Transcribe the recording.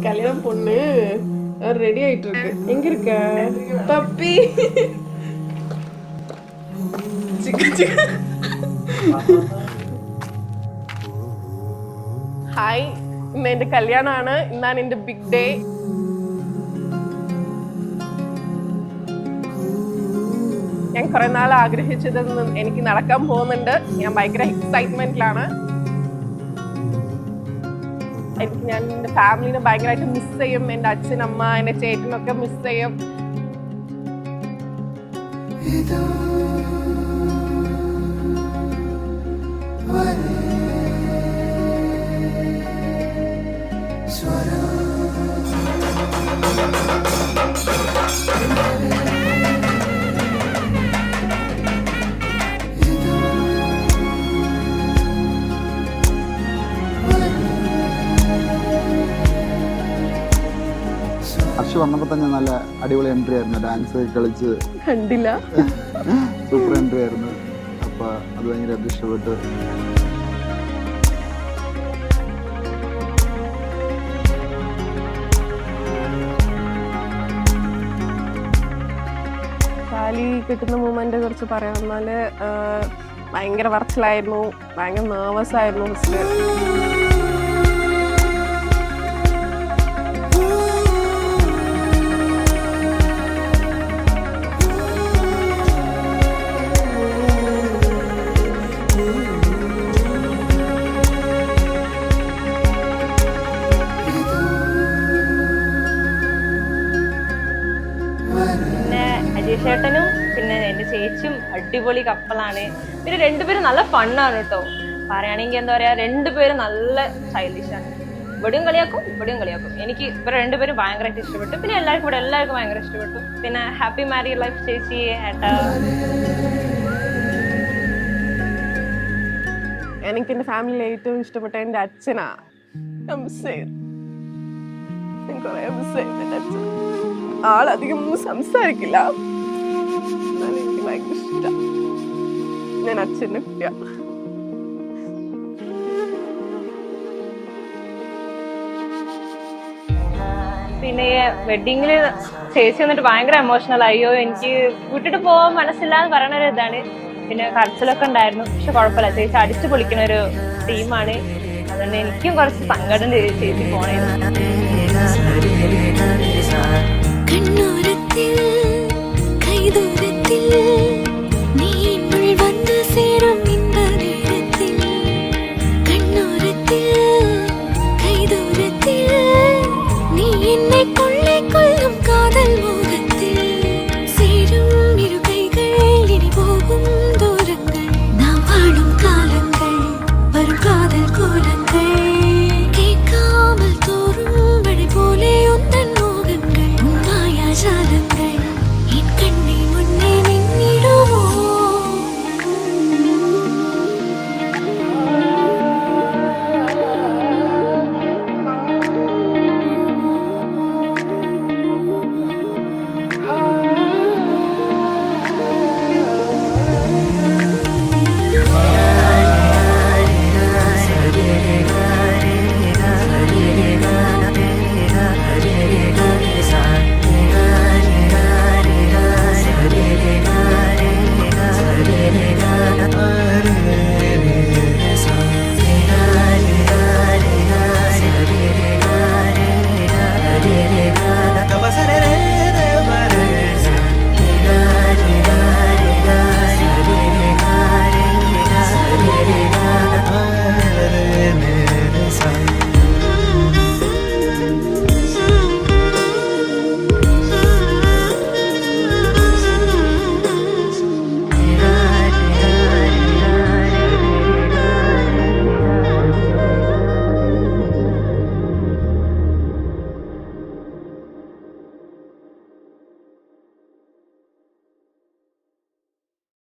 கல்யாணம் பொண்ணு ரெடி ஆயிட்டு இருக்கு. எங்க இருக்க பப்பி? ഹായ്, ഇന്ന് എന്റെ കല്യാണമാണ്. ഇന്നാണ് എന്റെ ബിഗ് ഡേ. ഞാൻ കുറെ നാൾ ആഗ്രഹിച്ചതൊന്നും എനിക്ക് നടക്കാൻ പോകുന്നുണ്ട്. ഞാൻ ഭയങ്കര എക്സൈറ്റ്മെന്റിലാണ്. ഞാൻ എൻ്റെ ഫാമിലിനെ ഭയങ്കരമായിട്ട് മിസ് ചെയ്യും. എൻ്റെ അച്ഛൻ, അമ്മ, എൻ്റെ ചേട്ടനൊക്കെ മിസ് ചെയ്യും. ഹർഷ് വന്നപ്പോൾ തന്നെ നല്ല അടിപൊളി എൻട്രി ആയിരുന്നു. ഡാൻസ് കളിച്ച് കണ്ടില്ല, സൂപ്പർ എൻട്രി ആയിരുന്നു. അപ്പൊ അത് ഭയങ്കര ഇഷ്ടപ്പെട്ടു. താലി കിട്ടുന്ന മൂമെന്റ് കുറിച്ച് പറയാൻ വന്നാല് ഭയങ്കര വർച്ചിലായിരുന്നു, ഭയങ്കര നെർവസ് ആയിരുന്നു ഫസ്റ്റ്. ചേട്ടനും പിന്നെ എൻ്റെ ചേച്ചിയും അടിപൊളി കപ്പലാണ്. പിന്നെ രണ്ടുപേരും നല്ല ഫണ്ണാണ് കേട്ടോ. പറയുകയാണെങ്കിൽ എന്താ പറയാ, രണ്ടുപേരും നല്ല സ്റ്റൈലിഷാണ്. ഇവിടെയും കളിയാക്കും ഇവിടെയും കളിയാക്കും. എനിക്ക് ഇവർ രണ്ടുപേരും ഭയങ്കരമായിട്ട് ഇഷ്ടപ്പെട്ടു. പിന്നെ എല്ലാവർക്കും ഭയങ്കര ഇഷ്ടപ്പെട്ടു. പിന്നെ ഹാപ്പി മാരീഡ് ലൈഫ് ചേച്ചി, ഏട്ടാ. എനിക്ക് എൻ്റെ ഫാമിലിയിൽ ഏറ്റവും ഇഷ്ടപ്പെട്ട എൻ്റെ അച്ഛനാ. കുറെ മിസ് ചെയ്യുന്നു എൻ്റെ അച്ഛൻ. ആളധികം ഒന്നും സംസാരിക്കില്ല, എനിക്ക് ഭയങ്കര ഇഷ്ടം. ഞാൻ അച്ഛൻ്റെ കുട്ടിയാ. പിന്നെ വെഡിങ്ങില് ചേച്ചി വന്നിട്ട് ഭയങ്കര എമോഷണൽ. അയ്യോ എനിക്ക് വിട്ടിട്ട് പോകാൻ മനസ്സില്ല എന്ന് പറയണ ഒരു ഇതാണ്. പിന്നെ കരച്ചിലൊക്കെ ഉണ്ടായിരുന്നു. പക്ഷെ കുഴപ്പമില്ല, ചേച്ചി അടിച്ചു പൊളിക്കുന്ന ഒരു ടീമാണ്. അതുകൊണ്ട് എനിക്കും കുറച്ച് സങ്കടം ചേച്ചി പോണേ.